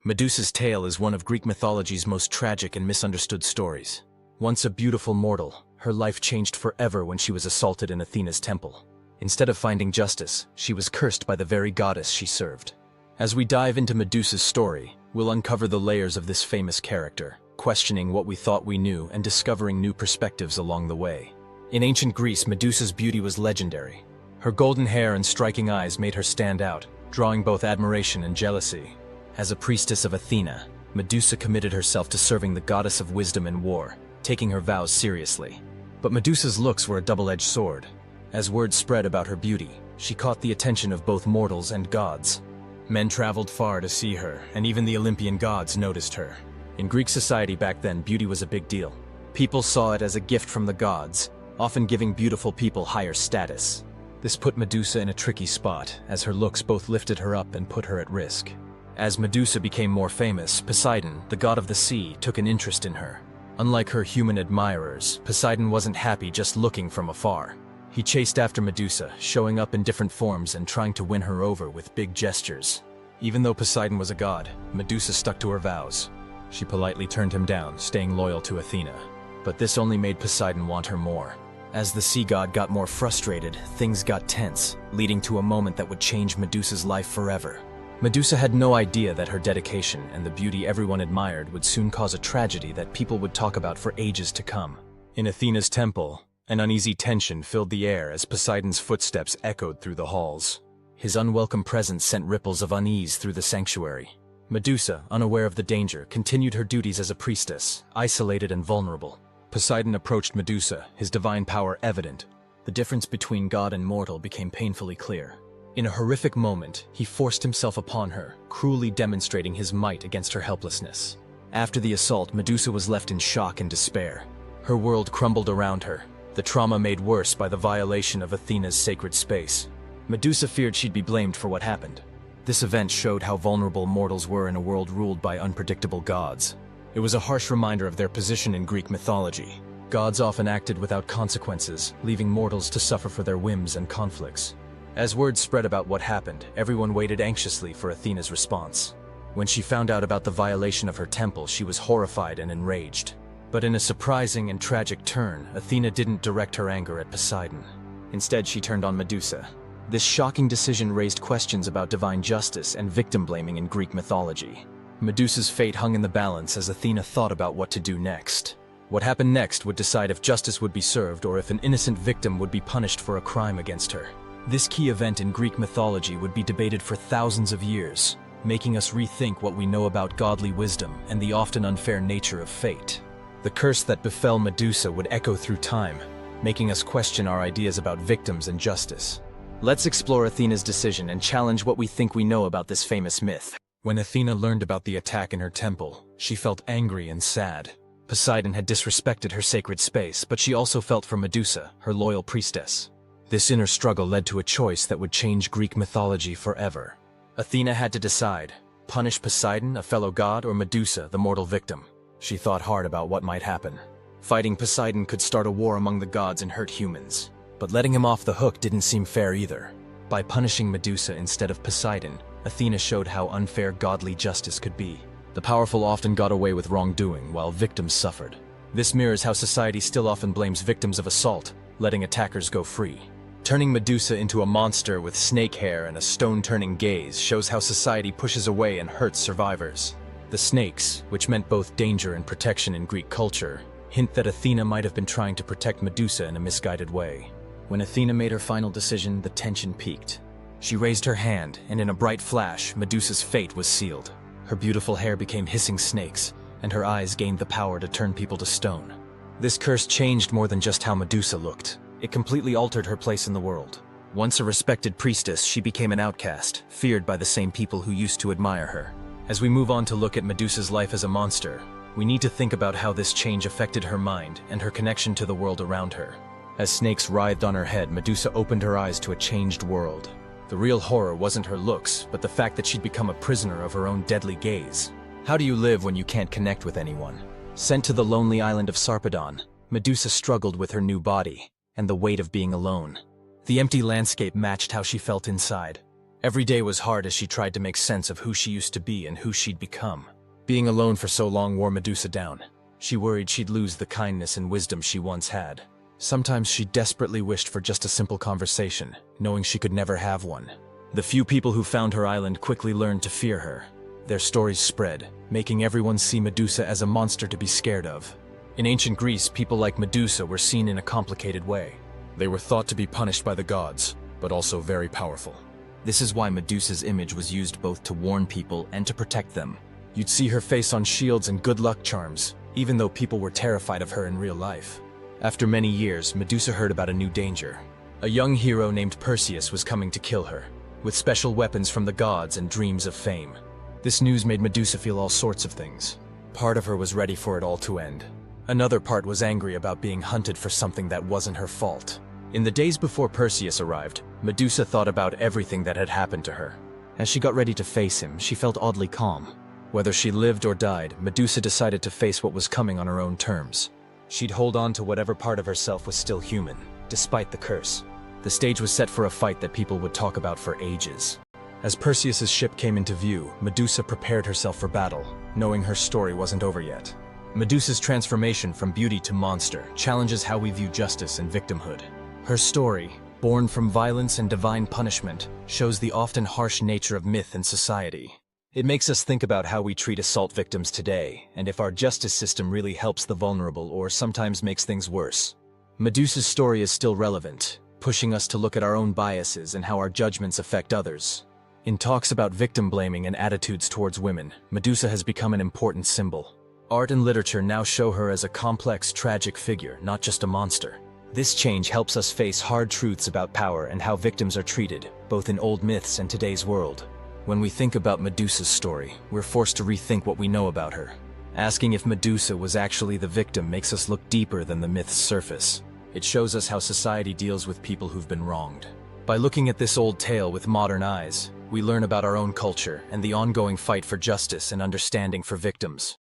Medusa's tale is one of Greek mythology's most tragic and misunderstood stories. Once a beautiful mortal, her life changed forever when she was assaulted in Athena's temple. Instead of finding justice, she was cursed by the very goddess she served. As we dive into Medusa's story, we'll uncover the layers of this famous character, questioning what we thought we knew and discovering new perspectives along the way. In ancient Greece, Medusa's beauty was legendary. Her golden hair and striking eyes made her stand out, drawing both admiration and jealousy. As a priestess of Athena, Medusa committed herself to serving the goddess of wisdom and war, taking her vows seriously. But Medusa's looks were a double-edged sword. As word spread about her beauty, she caught the attention of both mortals and gods. Men traveled far to see her, and even the Olympian gods noticed her. In Greek society back then, beauty was a big deal. People saw it as a gift from the gods, often giving beautiful people higher status. This put Medusa in a tricky spot, as her looks both lifted her up and put her at risk. As Medusa became more famous, Poseidon, the god of the sea, took an interest in her. Unlike her human admirers, Poseidon wasn't happy just looking from afar. He chased after Medusa, showing up in different forms and trying to win her over with big gestures. Even though Poseidon was a god, Medusa stuck to her vows. She politely turned him down, staying loyal to Athena. But this only made Poseidon want her more. As the sea god got more frustrated, things got tense, leading to a moment that would change Medusa's life forever. Medusa had no idea that her dedication and the beauty everyone admired would soon cause a tragedy that people would talk about for ages to come. In Athena's temple, an uneasy tension filled the air as Poseidon's footsteps echoed through the halls. His unwelcome presence sent ripples of unease through the sanctuary. Medusa, unaware of the danger, continued her duties as a priestess, isolated and vulnerable. Poseidon approached Medusa, his divine power evident. The difference between god and mortal became painfully clear. In a horrific moment, he forced himself upon her, cruelly demonstrating his might against her helplessness. After the assault, Medusa was left in shock and despair. Her world crumbled around her, the trauma made worse by the violation of Athena's sacred space. Medusa feared she'd be blamed for what happened. This event showed how vulnerable mortals were in a world ruled by unpredictable gods. It was a harsh reminder of their position in Greek mythology. Gods often acted without consequences, leaving mortals to suffer for their whims and conflicts. As word spread about what happened, everyone waited anxiously for Athena's response. When she found out about the violation of her temple, she was horrified and enraged. But in a surprising and tragic turn, Athena didn't direct her anger at Poseidon. Instead, she turned on Medusa. This shocking decision raised questions about divine justice and victim blaming in Greek mythology. Medusa's fate hung in the balance as Athena thought about what to do next. What happened next would decide if justice would be served or if an innocent victim would be punished for a crime against her. This key event in Greek mythology would be debated for thousands of years, making us rethink what we know about godly wisdom and the often unfair nature of fate. The curse that befell Medusa would echo through time, making us question our ideas about victims and justice. Let's explore Athena's decision and challenge what we think we know about this famous myth. When Athena learned about the attack in her temple, she felt angry and sad. Poseidon had disrespected her sacred space, but she also felt for Medusa, her loyal priestess. This inner struggle led to a choice that would change Greek mythology forever. Athena had to decide, punish Poseidon, a fellow god, or Medusa, the mortal victim. She thought hard about what might happen. Fighting Poseidon could start a war among the gods and hurt humans. But letting him off the hook didn't seem fair either. By punishing Medusa instead of Poseidon, Athena showed how unfair godly justice could be. The powerful often got away with wrongdoing, while victims suffered. This mirrors how society still often blames victims of assault, letting attackers go free. Turning Medusa into a monster with snake hair and a stone-turning gaze shows how society pushes away and hurts survivors. The snakes, which meant both danger and protection in Greek culture, hint that Athena might have been trying to protect Medusa in a misguided way. When Athena made her final decision, the tension peaked. She raised her hand, and in a bright flash, Medusa's fate was sealed. Her beautiful hair became hissing snakes, and her eyes gained the power to turn people to stone. This curse changed more than just how Medusa looked. It completely altered her place in the world. Once a respected priestess, she became an outcast, feared by the same people who used to admire her. As we move on to look at Medusa's life as a monster, we need to think about how this change affected her mind and her connection to the world around her. As snakes writhed on her head, Medusa opened her eyes to a changed world. The real horror wasn't her looks, but the fact that she'd become a prisoner of her own deadly gaze. How do you live when you can't connect with anyone? Sent to the lonely island of Sarpedon, Medusa struggled with her new body and the weight of being alone. The empty landscape matched how she felt inside. Every day was hard as she tried to make sense of who she used to be and who she'd become. Being alone for so long wore Medusa down. She worried she'd lose the kindness and wisdom she once had. Sometimes she desperately wished for just a simple conversation, knowing she could never have one. The few people who found her island quickly learned to fear her. Their stories spread, making everyone see Medusa as a monster to be scared of. In ancient Greece, people like Medusa were seen in a complicated way. They were thought to be punished by the gods, but also very powerful. This is why Medusa's image was used both to warn people and to protect them. You'd see her face on shields and good luck charms, even though people were terrified of her in real life. After many years, Medusa heard about a new danger. A young hero named Perseus was coming to kill her, with special weapons from the gods and dreams of fame. This news made Medusa feel all sorts of things. Part of her was ready for it all to end. Another part was angry about being hunted for something that wasn't her fault. In the days before Perseus arrived, Medusa thought about everything that had happened to her. As she got ready to face him, she felt oddly calm. Whether she lived or died, Medusa decided to face what was coming on her own terms. She'd hold on to whatever part of herself was still human, despite the curse. The stage was set for a fight that people would talk about for ages. As Perseus's ship came into view, Medusa prepared herself for battle, knowing her story wasn't over yet. Medusa's transformation from beauty to monster challenges how we view justice and victimhood. Her story, born from violence and divine punishment, shows the often harsh nature of myth and society. It makes us think about how we treat assault victims today, and if our justice system really helps the vulnerable or sometimes makes things worse. Medusa's story is still relevant, pushing us to look at our own biases and how our judgments affect others. In talks about victim blaming and attitudes towards women, Medusa has become an important symbol. Art and literature now show her as a complex, tragic figure, not just a monster. This change helps us face hard truths about power and how victims are treated, both in old myths and today's world. When we think about Medusa's story, we're forced to rethink what we know about her. Asking if Medusa was actually the victim makes us look deeper than the myth's surface. It shows us how society deals with people who've been wronged. By looking at this old tale with modern eyes, we learn about our own culture and the ongoing fight for justice and understanding for victims.